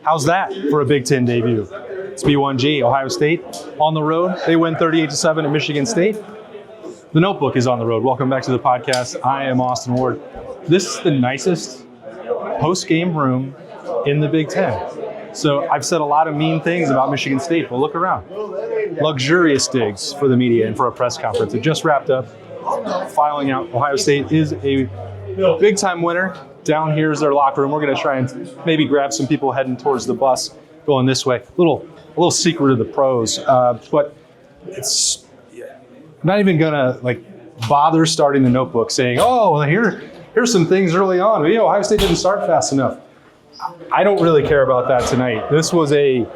How's that for a Big Ten debut? It's B1G, Ohio State on the road. They win 38-7 at Michigan State. The Notebook is on the road. Welcome back to the podcast. I am Austin Ward. This is the nicest post-game room in the Big Ten. So I've said a lot of mean things about Michigan State, but look around. Luxurious digs for the media and for a press conference. It just wrapped up. Filing out, Ohio State is a big-time winner. Down here is their locker room. We're going to try and maybe grab some people heading towards the bus going this way. A little secret of the pros, but it's not even going to bother starting the Notebook saying, oh, well, here's some things early on. Ohio State didn't start fast enough. I don't really care about that tonight. This was a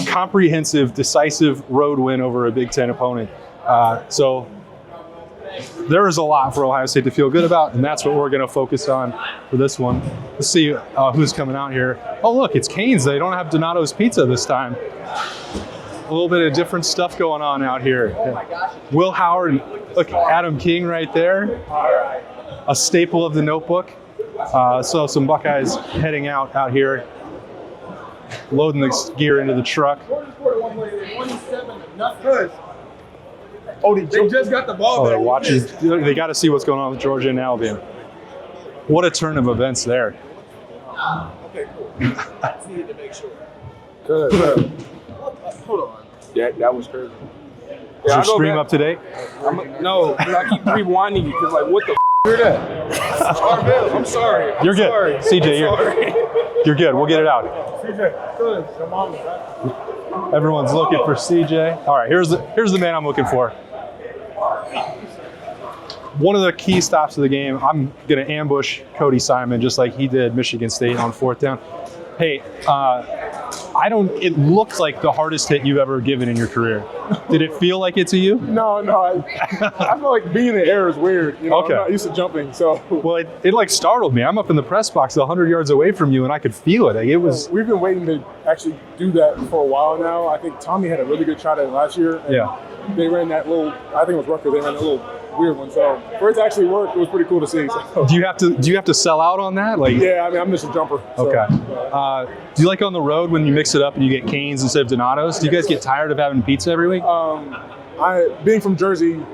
comprehensive, decisive road win over a Big Ten opponent. So there is a lot for Ohio State to feel good about, and that's what we're going to focus on for this one. Let's see who's coming out here. Oh, look, it's Cane's. They don't have Donato's Pizza this time. A little bit of different stuff going on out here. Will Howard, look, Adam King right there, a staple of the Notebook. So some Buckeyes heading out here, loading the gear into the truck. Oh, they just got the ball. They're watching. They got to see what's going on with Georgia and Alabama. What a turn of events there. Okay, cool. I just needed to make sure. Good. Hold on. Yeah, that was crazy. Is your stream up to date? No, I keep rewinding you because, what the f*** is that? I'm sorry. You're good. Sorry. CJ, you're good. We'll get it out. CJ, good. Come on. Everyone's looking for CJ. All right, here's the man I'm looking for. One of the key stops of the game, I'm going to ambush Cody Simon just like he did Michigan State on 4th down. Hey, it looked like the hardest hit you've ever given in your career. Did it feel like it to you? No. I feel like being in the air is weird. Okay. I'm not used to jumping, so. Well, it startled me. I'm up in the press box 100 yards away from you, and I could feel it. It was. We've been waiting to actually do that for a while now. I think Tommy had a really good shot at it last year. Yeah. They ran that little, I think it was Rutgers, they ran that little weird one. So for it to actually work, it was pretty cool to see. So. Do you have to sell out on that? Yeah, I'm just a jumper. So, okay. Do you like on the road when you mix it up and you get Cane's instead of Donato's? Do you guys get tired of having pizza every week? Being from Jersey,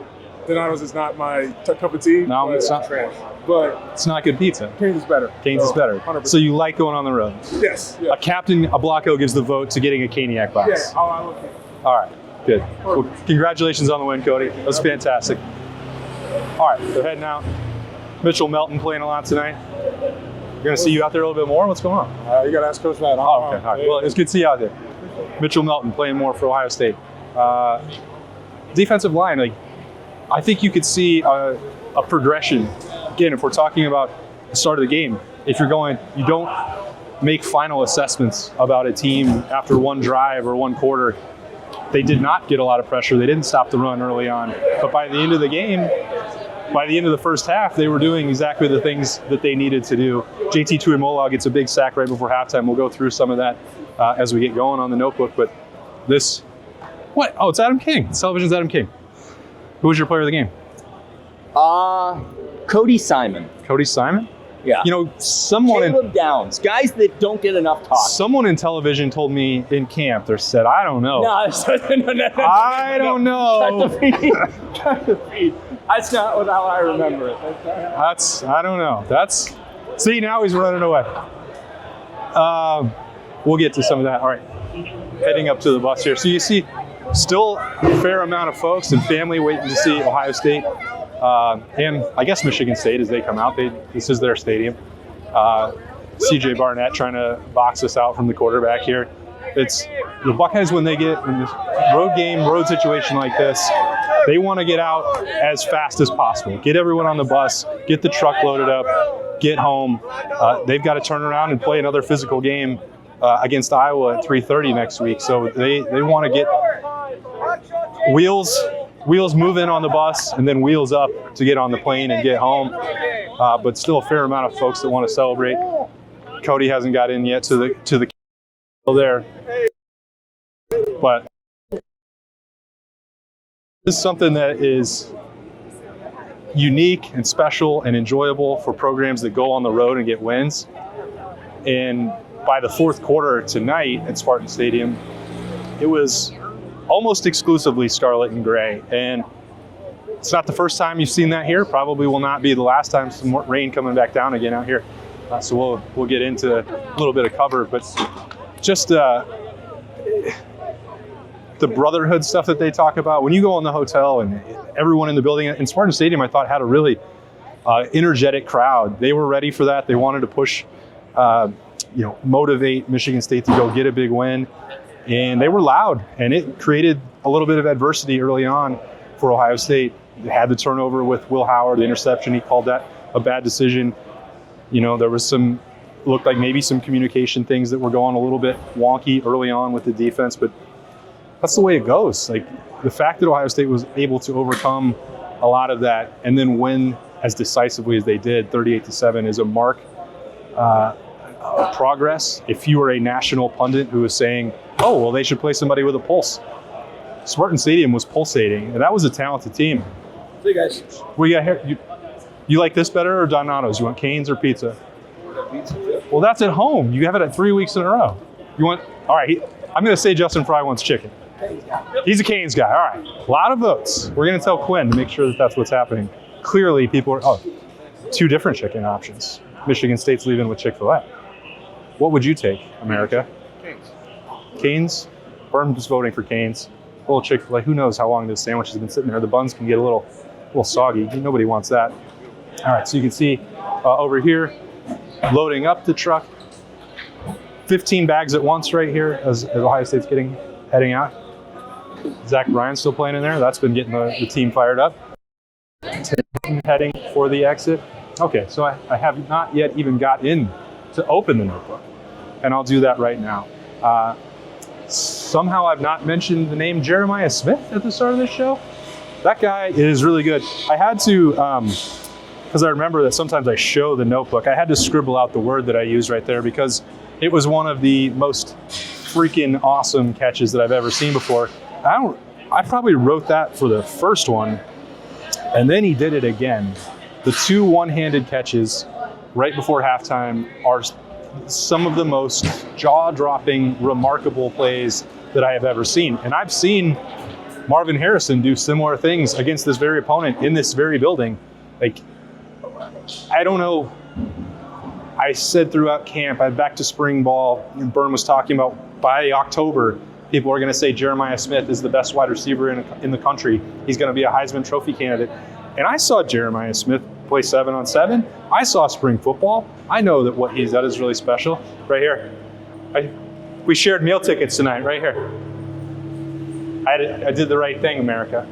Donato's is not my cup of tea. No, it's not. But it's not good pizza. Cane's is better. Cane's is better. 100%. So you like going on the road? Yes. Yeah. A captain, a Blocko gives the vote to getting a Caniac box. Yeah. I love it. All right. Good. Well, congratulations on the win, Cody. That was fantastic. All right, they're heading out. Mitchell Melton playing a lot tonight. We're going to see you out there a little bit more. What's going on? You got to ask Coach Matt. Oh, okay. All right. Well, it's good to see you out there. Mitchell Melton playing more for Ohio State. Defensive line, I think you could see a progression. Again, if we're talking about the start of the game, if you don't make final assessments about a team after one drive or one quarter. They did not get a lot of pressure. They didn't stop the run early on. But by the end of the game, by the end of the first half, they were doing exactly the things that they needed to do. JT Tuimoloau gets a big sack right before halftime. We'll go through some of that as we get going on the Notebook. But what? Oh, it's Adam King. It's television's Adam King. Who was your player of the game? Cody Simon. Cody Simon? Yeah. Caleb Downs. Guys that don't get enough talk. Someone in television told me in camp, they said, I don't know. No. I don't know. Cut the feed. That's not how I remember it. I don't know. See, now he's running away. We'll get to some of that. All right. Heading up to the bus here. So you see still a fair amount of folks and family waiting to see Ohio State. And I guess Michigan State as they come out. This is their stadium. CJ Barnett trying to box us out from the quarterback here. It's the Buckeyes when this road situation like this, they want to get out as fast as possible. Get everyone on the bus, get the truck loaded up, get home. They've got to turn around and play another physical game against Iowa at 3:30 next week. So they want to get wheels move in on the bus and then wheels up to get on the plane and get home. But still a fair amount of folks that want to celebrate. Cody hasn't got in yet to the there. But this is something that is unique and special and enjoyable for programs that go on the road and get wins. And by the fourth quarter tonight at Spartan Stadium, it was almost exclusively scarlet and gray. And it's not the first time you've seen that here. Probably will not be the last time. Some more rain coming back down again out here. So we'll get into a little bit of cover, but just the brotherhood stuff that they talk about. When you go in the hotel and everyone in the building, in Spartan Stadium, I thought had a really energetic crowd. They were ready for that. They wanted to push, motivate Michigan State to go get a big win. And they were loud, and it created a little bit of adversity early on for Ohio State. They had the turnover with Will Howard, the interception. He called that a bad decision. There was looked like maybe some communication things that were going a little bit wonky early on with the defense, but that's the way it goes. Like, the fact that Ohio State was able to overcome a lot of that and then win as decisively as they did, 38-7, is a mark of progress. If you were a national pundit who was saying, oh, well, they should play somebody with a pulse, Spartan Stadium was pulsating, and that was a talented team. Hey, guys. We got here. You like this better or Donato's? You want Cane's or pizza? Pizza. Well, that's at home. You have it at 3 weeks in a row. You want? All right. I'm going to say Justin Fry wants chicken. He's a Cane's guy. All right. A lot of votes. We're going to tell Quinn to make sure that that's what's happening. Clearly, people are, two different chicken options. Michigan State's leaving with Chick-fil-A. What would you take, America? Cane's. Cane's? Burnham's voting for Cane's. A little Chick-fil-A. Who knows how long this sandwich has been sitting there. The buns can get a little soggy. Nobody wants that. All right. So you can see over here, loading up the truck. 15 bags at once right here as Ohio State's heading out. Zach Bryan's still playing in there. That's been getting the team fired up. Heading for the exit. Okay, so I have not yet even got in to open the notebook, and I'll do that right now. Somehow I've not mentioned the name Jeremiah Smith at the start of this show. That guy is really good. I had to, because I remember that sometimes I show the notebook, I had to scribble out the word that I use right there because it was one of the most freaking awesome catches that I've ever seen before. I probably wrote that for the first one, and then he did it again. The two one-handed catches right before halftime are some of the most jaw-dropping, remarkable plays that I have ever seen. And I've seen Marvin Harrison do similar things against this very opponent in this very building. Like, I don't know. I said throughout camp, back to spring ball, and Byrne was talking about by October, people are going to say Jeremiah Smith is the best wide receiver in the country. He's going to be a Heisman Trophy candidate. And I saw Jeremiah Smith play 7-on-7. I saw spring football. I know that what he's done is really special. Right here. We shared meal tickets tonight, right here. I did the right thing, America.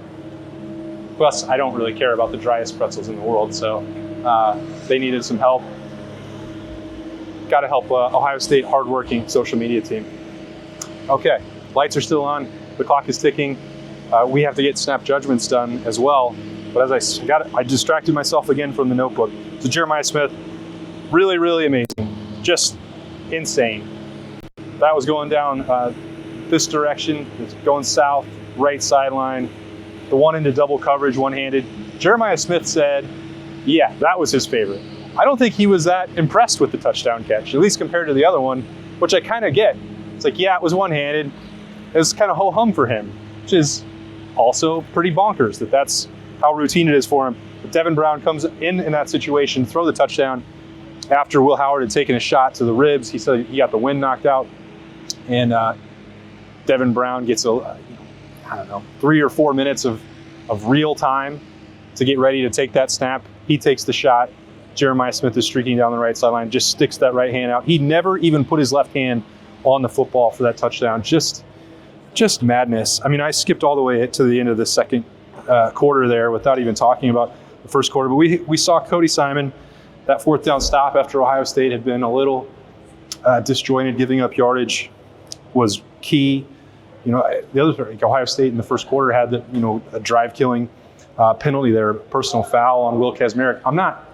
Plus, I don't really care about the driest pretzels in the world, so they needed some help. Got to help Ohio State hardworking social media team. Okay, lights are still on. The clock is ticking. We have to get snap judgments done as well. But as I distracted myself again from the notebook. So Jeremiah Smith, really, really amazing. Just insane. That was going down this direction. It's going south, right sideline. The one into double coverage, one-handed. Jeremiah Smith said, yeah, that was his favorite. I don't think he was that impressed with the touchdown catch, at least compared to the other one, which I kind of get. It's like, yeah, it was one-handed. It was kind of ho-hum for him, which is also pretty bonkers that's how routine it is for him. But Devin Brown comes in that situation, throw the touchdown after Will Howard had taken a shot to the ribs. He said he got the wind knocked out. And Devin Brown gets 3 or 4 minutes of real time to get ready to take that snap. He takes the shot. Jeremiah Smith is streaking down the right sideline, just sticks that right hand out. He never even put his left hand on the football for that touchdown. Just madness. I mean, I skipped all the way to the end of the second quarter there without even talking about the first quarter. But we saw Cody Simon, that fourth down stop after Ohio State had been a little disjointed, giving up yardage was key. The other, Ohio State in the first quarter had a drive-killing penalty there, personal foul on Will Kazmarek. I'm not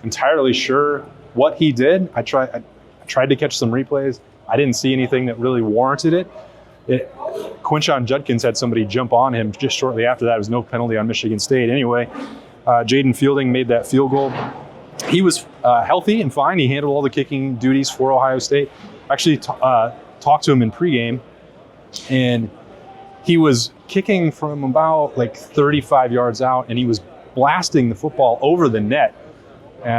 entirely sure what he did. I tried to catch some replays. I didn't see anything that really warranted it. Quinshon Judkins had somebody jump on him just shortly after that. It was no penalty on Michigan State. Anyway, Jaden Fielding made that field goal. He was healthy and fine. He handled all the kicking duties for Ohio State. Actually talked to him in pregame, and he was kicking from about like 35 yards out, and he was blasting the football over the net.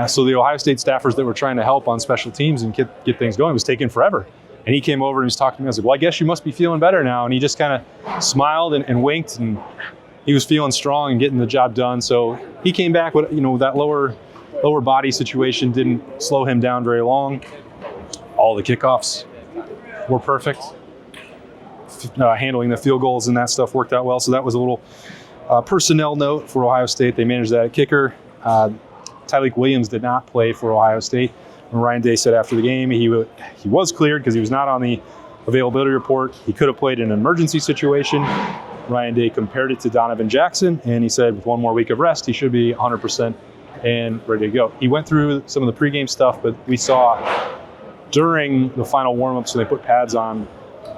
So the Ohio State staffers that were trying to help on special teams and get things going was taking forever. And he came over and he was talking to me. I was like, well, I guess you must be feeling better now. And he just kind of smiled and winked, and he was feeling strong and getting the job done. So he came back with, that lower body situation didn't slow him down very long. All the kickoffs were perfect. Handling the field goals and that stuff worked out well. So that was a little personnel note for Ohio State. They managed that at kicker. Tyleik Williams did not play for Ohio State. And Ryan Day said after the game he was cleared because he was not on the availability report. He could have played in an emergency situation. Ryan Day compared it to Donovan Jackson, and he said with one more week of rest, he should be 100% and ready to go. He went through some of the pregame stuff, but we saw during the final warm-ups when they put pads on,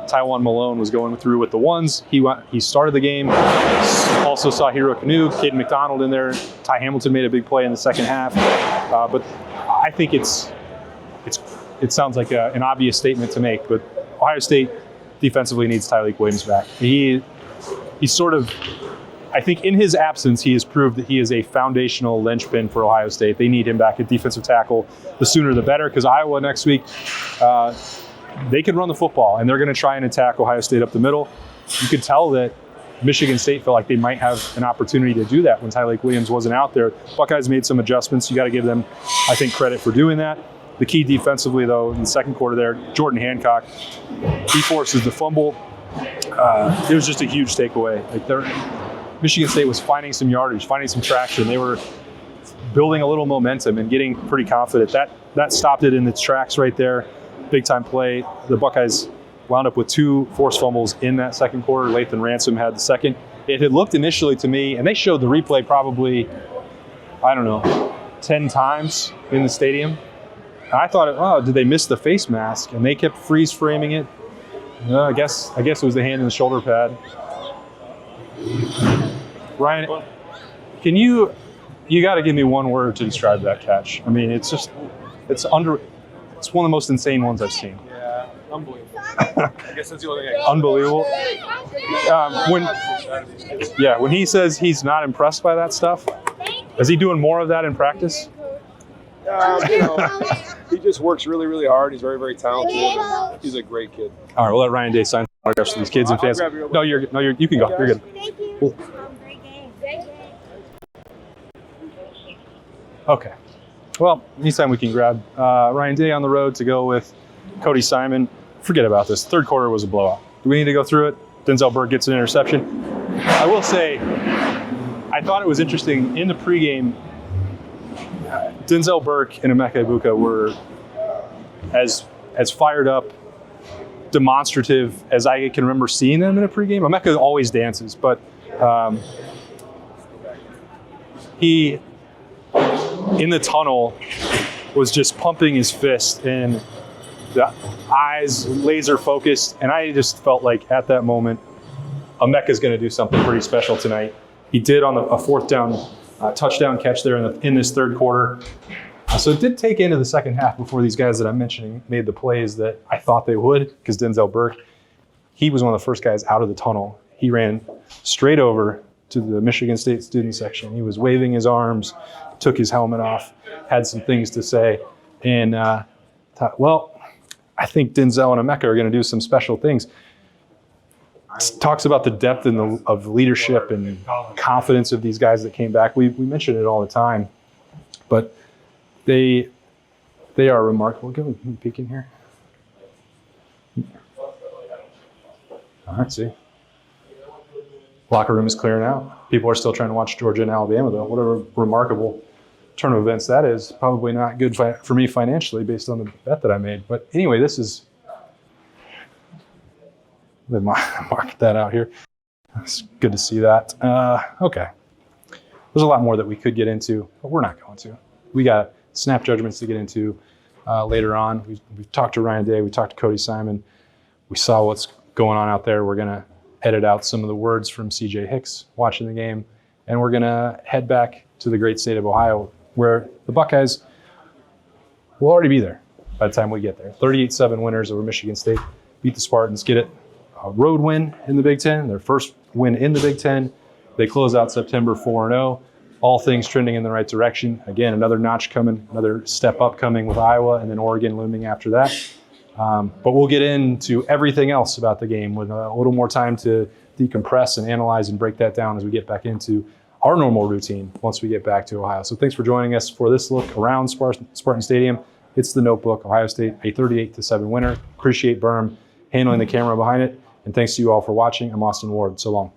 Tywone Malone was going through with the ones. He started the game. Also saw Hero Kanu, Caden McDonald in there. Ty Hamilton made a big play in the second half. But I think it sounds like an obvious statement to make, but Ohio State defensively needs Tyleik Williams back. He's sort of, I think in his absence, he has proved that he is a foundational linchpin for Ohio State. They need him back at defensive tackle. The sooner the better, because Iowa next week, they can run the football, and they're going to try and attack Ohio State up the middle. You could tell that Michigan State felt like they might have an opportunity to do that when Tyleik Williams wasn't out there. Buckeyes made some adjustments. You got to give them, I think, credit for doing that. The key defensively, though, in the second quarter there, Jordan Hancock, he forces the fumble. It was just a huge takeaway. Michigan State was finding some yardage, finding some traction. They were building a little momentum and getting pretty confident. That stopped it in its tracks right there. Big time play. The Buckeyes wound up with 2 forced fumbles in that second quarter. Lathan Ransom had the second. It had looked initially to me, and they showed the replay probably, 10 times in the stadium. And I thought, did they miss the face mask? And they kept freeze framing it. I guess it was the hand in the shoulder pad. Ryan, you got to give me one word to describe that catch. I mean, it's one of the most insane ones I've seen. Yeah, unbelievable. I guess that's the only thing. Unbelievable. When he says he's not impressed by that stuff, is he doing more of that in practice? He just works really, really hard. He's very, very talented. He's a great kid. All right, we'll let Ryan Day sign autographs for these kids and fans. No, you can go. You're good. Thank you. Cool. Great game. Great game. Okay. Well, anytime we can grab Ryan Day on the road to go with Cody Simon. Forget about this. Third quarter was a blowout. Do we need to go through it? Denzel Burke gets an interception. I will say, I thought it was interesting in the pregame. Denzel Burke and Emeka Egbuka were as fired up, demonstrative as I can remember seeing them in a pregame. Emeka always dances, but he, in the tunnel, was just pumping his fist and the eyes laser focused. And I just felt like at that moment, Emeka's going to do something pretty special tonight. He did on a fourth down touchdown catch there in this third quarter. So it did take into the second half before these guys that I'm mentioning made the plays that I thought they would, because Denzel Burke, he was one of the first guys out of the tunnel. He ran straight over to the Michigan State student section. He was waving his arms, took his helmet off, had some things to say, and thought, well, I think Denzel and Emeka are going to do some special things. Talks about the depth of leadership and confidence of these guys that came back. We mention it all the time, but they are remarkable. Give me a peek in here. All right, see. Locker room is clearing out. People are still trying to watch Georgia and Alabama, though. What a remarkable turn of events that is. Probably not good for me financially based on the bet that I made. But anyway, this is... They marked that out here. It's good to see that. Okay. There's a lot more that we could get into, but we're not going to. We got snap judgments to get into later on. We've talked to Ryan Day. We talked to Cody Simon. We saw what's going on out there. We're going to edit out some of the words from C.J. Hicks watching the game, and we're going to head back to the great state of Ohio, where the Buckeyes We'll already be there by the time we get there. 38-7 winners over Michigan State. Beat the Spartans, get it. A road win in the Big Ten, their first win in the Big Ten. They close out September 4-0. All things trending in the right direction. Again, another notch coming, another step up coming with Iowa, and then Oregon looming after that. But we'll get into everything else about the game with a little more time to decompress and analyze and break that down as we get back into our normal routine once we get back to Ohio. So thanks for joining us for this look around Spartan Stadium. It's the Notebook, Ohio State, a 38-7 winner. Appreciate Berm handling the camera behind it. And thanks to you all for watching. I'm Austin Ward. So long.